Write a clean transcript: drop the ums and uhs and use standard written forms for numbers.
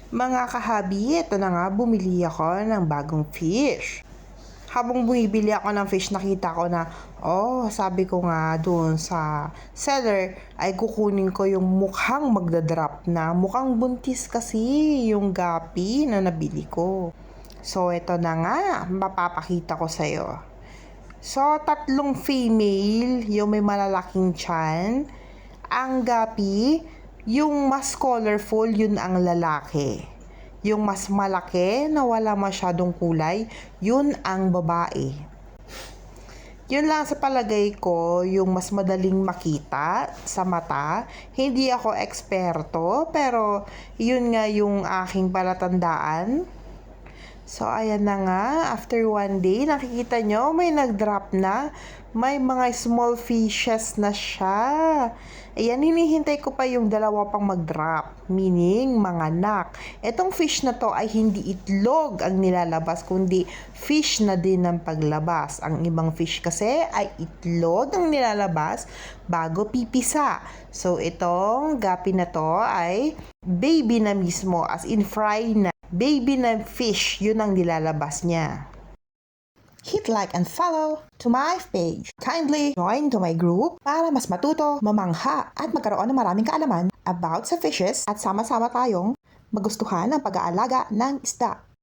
Mga kahabi, ito na nga, bumili ako ng bagong fish. Habang bumibili ako ng fish, nakita ko na, sabi ko nga doon sa seller, ay kukunin ko yung mukhang magdadrop na. Mukhang buntis kasi yung gapi na nabili ko. So, ito na nga, mapapakita ko sa'yo. So, 3 female, yung may malalaking tiyan. Ang gapi, yung mas colorful, yun ang lalaki. Yung mas malaki na wala masyadong kulay, yun ang babae. Yun lang sa palagay ko, yung mas madaling makita sa mata. Hindi ako eksperto, pero yun nga yung aking palatandaan. So, ayan na nga. After 1 day, nakikita nyo, may nag-drop na. May mga small fishes na siya. Ayan, hinihintay ko pa yung 2 pang mag-drop. Meaning, mga anak. Etong fish na to ay hindi itlog ang nilalabas, kundi fish na din ang paglabas. Ang ibang fish kasi ay itlog ang nilalabas bago pipisa. So, itong gapi na to ay baby na mismo, as in fry na. Baby na fish, yun ang nilalabas niya. Hit like and follow to my page. Kindly join to my group para mas matuto, mamangha at magkaroon ng maraming kaalaman about sa fishes at sama-sama tayong magustuhan ang pag-aalaga ng isda.